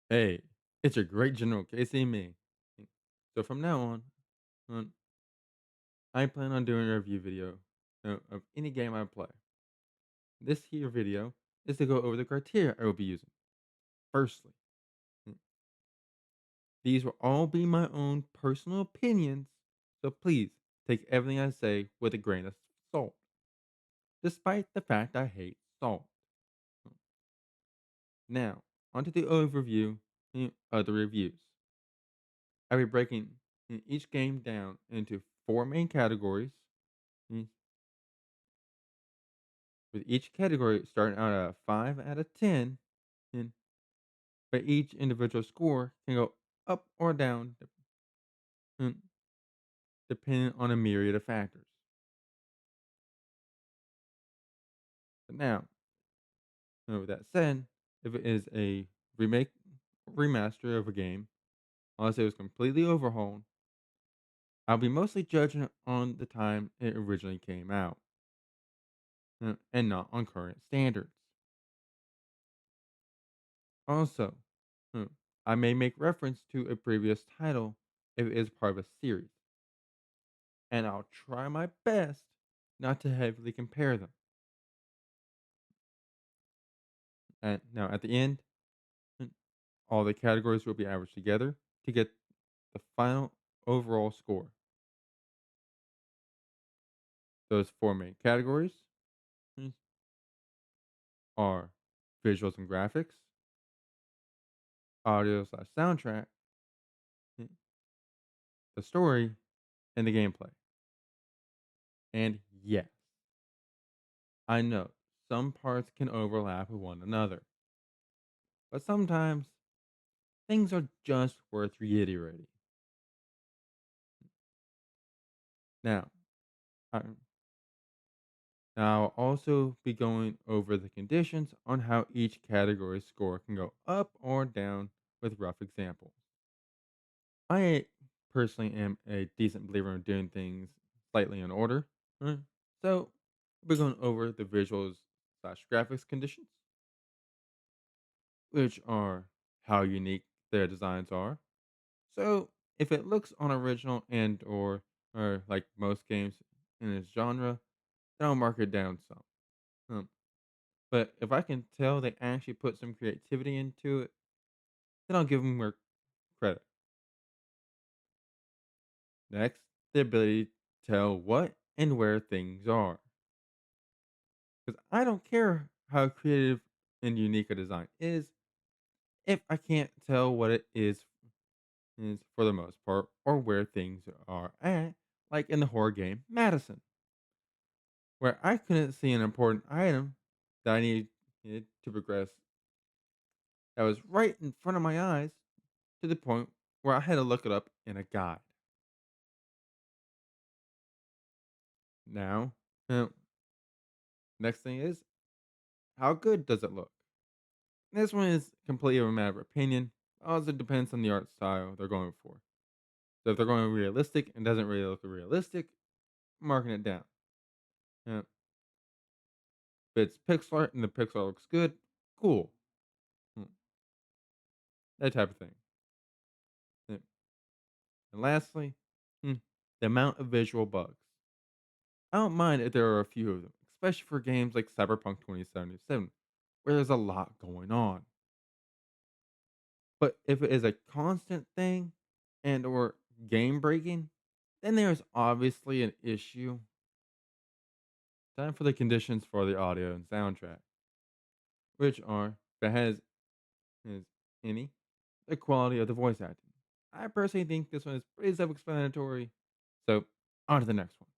Hey, it's your great General Casey me. So from now on, I plan on doing a review video of any game I play. This here video is to go over the criteria I will be using. Firstly, mm, these will all be my own personal opinions, so please take everything I say with a grain of salt, despite the fact I hate salt. Now, onto the overview of the reviews. I'll be breaking each game down into four main categories, mm, with each category starting out at a 5 out of 10, and but each individual score can go up or down mm, depending on a myriad of factors. But now, with that said, if it is a remake or remaster of a game, unless it was completely overhauled, I'll be mostly judging it on the time it originally came out, and not on current standards. Also, uh, I may make reference to a previous title if it is part of a series, and I'll try my best not to heavily compare them. And now at the end, mm, all the categories will be averaged together to get the final overall score. Those four main categories mm, are visuals and graphics, audio/soundtrack, mm, the story, and the gameplay. And yes, I know some parts can overlap with one another, but sometimes things are just worth reiterating. Now, I, now I'll also be going over the conditions on how each category score can go up or down with rough examples. I personally am a decent believer in doing things slightly in order. So we're going over the visuals/graphics conditions, which are how unique their designs are. So if it looks unoriginal or like most games in its genre, then I'll mark it down some. Um, but if I can tell they actually put some creativity into it, then I'll give them more credit. Next, the ability to tell what and where things are. Because I don't care how creative and unique a design is if I can't tell what it is for the most part or where things are at, like in the horror game Madison, where I couldn't see an important item that I needed to progress that was right in front of my eyes to the point where I had to look it up in a guide. Now, uh, next thing is how good does it look? This one is completely a matter of opinion. Also depends on the art style they're going for. So if they're going realistic and doesn't really look realistic, marking it down. If it's pixel art and the pixel art looks good, cool. Hmm, that type of thing. Yeah. And lastly, the amount of visual bugs. I don't mind if there are a few of them, especially for games like Cyberpunk 2077, where there's a lot going on. But if it is a constant thing and or game breaking, then there's obviously an issue. Time for the conditions for the audio and soundtrack, which are if it has any, the quality of the voice acting. I personally think this one is pretty self-explanatory. So on to the next one,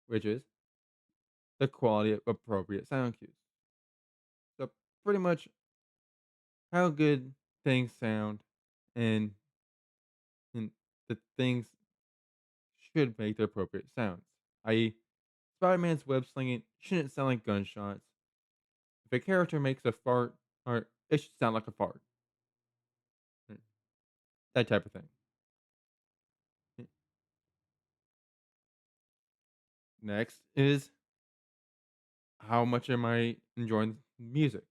which is the quality of appropriate sound cues. So pretty much how good things sound and, and the things should make the appropriate sounds. I.e., Spider-Man's web slinging shouldn't sound like gunshots. If a character makes a fart, or it should sound like a fart. Mm, that type of thing. Mm. Next is how much am I enjoying music?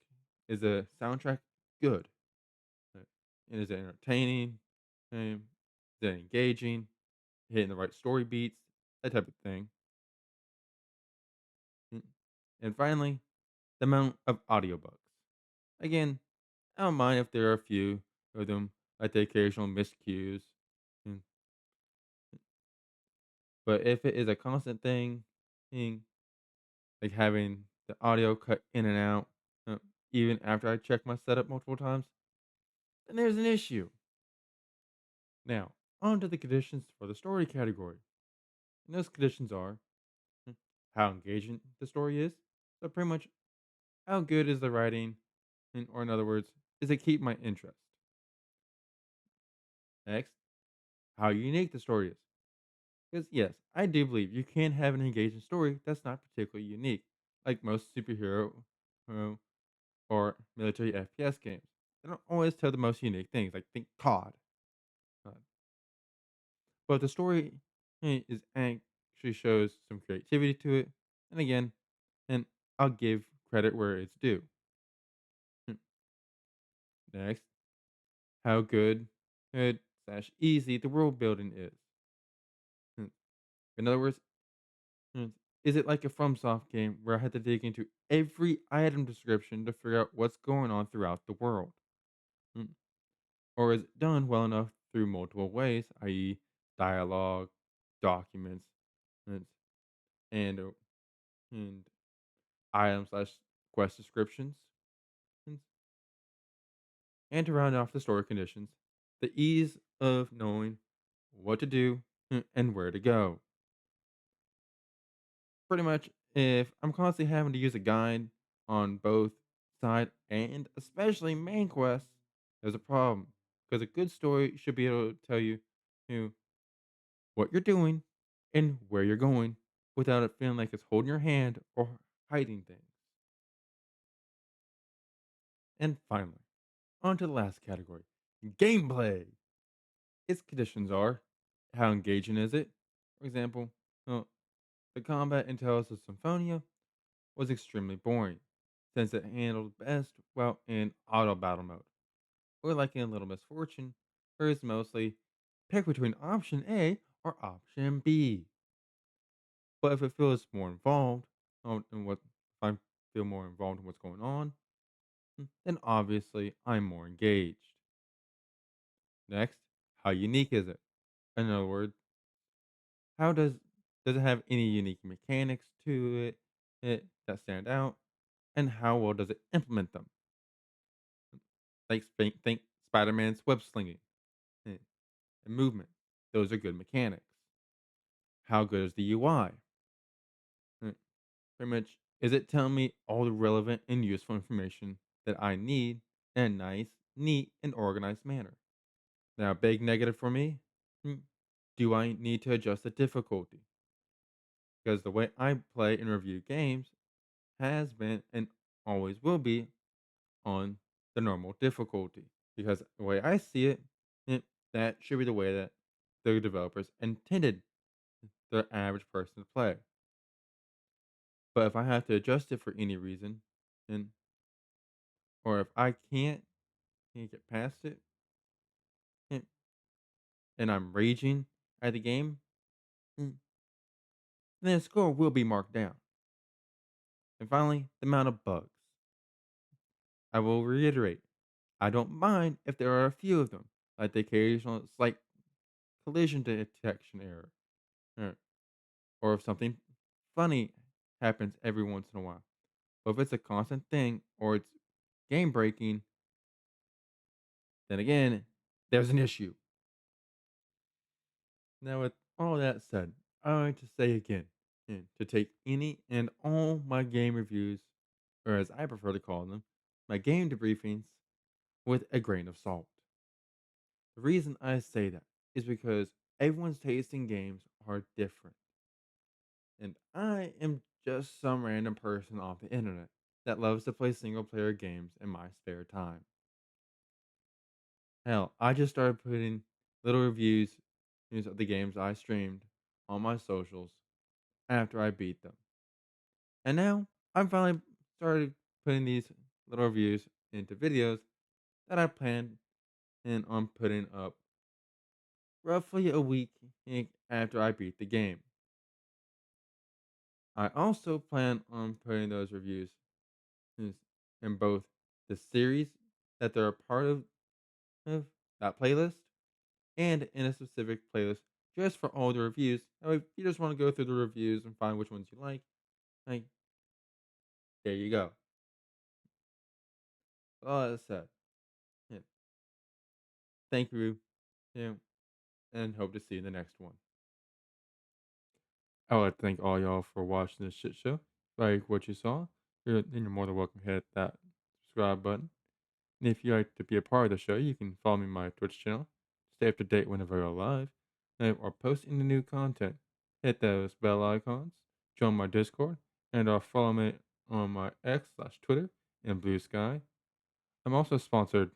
Is the soundtrack good? And is it entertaining? Is it engaging? Hitting the right story beats? That type of thing. Mm. And finally, the amount of audiobooks. Again, I don't mind if there are a few of them, like the occasional miscues. Mm, But if it is a constant thing, like having the audio cut in and out, uh, even after I check my setup multiple times, then there's an issue. Now, on to the conditions for the story category. And those conditions are mm, how engaging the story is. So pretty much how good is the writing, or in other words, does it keep my interest? Next, how unique the story is. Because yes, I do believe you can have an engaging story that's not particularly unique, like most superhero uh, or military FPS games. They don't always tell the most unique things, like think COD. Uh, but the story is actually shows some creativity to it, and again, and I'll give credit where it's due. Hmm. Next, how good slash easy the world building is. Hmm. In other words, mm, is it like a FromSoft game where I had to dig into every item description to figure out what's going on throughout the world? Mm. Or is it done well enough through multiple ways, i.e., dialogue, documents, and and, uh, and item slash quest descriptions? And, and to round off the story conditions, the ease of knowing what to do and where to go. Pretty much, if I'm constantly having to use a guide on both side and especially main quests, there's a problem. Because a good story should be able to tell you what you're doing and where you're going without it feeling like it's holding your hand or hiding things. And finally, on to the last category, gameplay. Its conditions are how engaging is it? For example, uh, the combat in Tales of Symphonia was extremely boring, since it handled best well in auto battle mode, or like in Little Misfortune, where it's mostly pick between option A or option B. But if it feels more involved, in what if I feel more involved in what's going on, then obviously I'm more engaged. Next, how unique is it? In other words, how does it have any unique mechanics to it that stand out, and how well does it implement them? Like think Spider-Man's web slinging eh, and movement. Those are good mechanics. How good is the UI? Eh, Pretty much, is it telling me all the relevant and useful information that I need in a nice, neat, and organized manner? Now, a big negative for me. hmm, Do I need to adjust the difficulty? Because the way I play and review games has been and always will be on the normal difficulty. Because the way I see it, it that should be the way that the developers intended the average person to play. But if I have to adjust it for any reason, and or if I can't get past it, and, and I'm raging at the game, then the score will be marked down. And finally, the amount of bugs. I will reiterate, I don't mind if there are a few of them, like the occasional slight collision detection error, or or if something funny happens every once in a while. But if it's a constant thing or it's game breaking, then again, there's an issue. Now, with all that said, I like to say again to take any and all my game reviews, or as I prefer to call them, my game debriefings, with a grain of salt. The reason I say that is because everyone's taste in games are different. And I am just some random person off the internet that loves to play single player games in my spare time. Hell, I just started putting little reviews of the games I streamed on my socials after I beat them. And now I'm finally started putting these little reviews into videos that I plan and on putting up roughly a week after I beat the game. I also plan on putting those reviews in in both the series that they're a part of that playlist and in a specific playlist just for all the reviews. If you just want to go through the reviews and find which ones you like there you go. All that said, yeah, thank you, yeah, and hope to see you in the next one. I would like to thank all y'all for watching this shit show. Like what you saw, then you're more than welcome to hit that subscribe button. And if you'd like to be a part of the show, you can follow me on my Twitch channel. Stay up to date whenever I go live or post any new content. Hit those bell icons, join my Discord, and follow me on my X/Twitter and Blue Sky. I'm also sponsored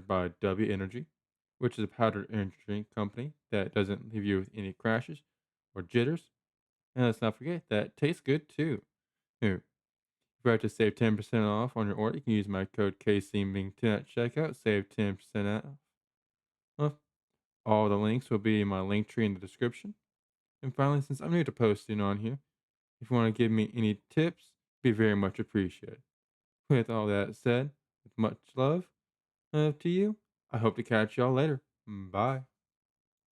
by W Energy, which is a powdered energy drink company that doesn't leave you with any crashes or jitters. And let's not forget that it tastes good too. Here, if you'd like to save 10% off on your order, you can use my code KCMing10 at checkout. Save 10% off. Well, all the links will be in my link tree in the description. And finally, since I'm new to posting on here, if you want to give me any tips, be very much appreciated. With all that said, with much love to you, I hope to catch y'all later. Bye.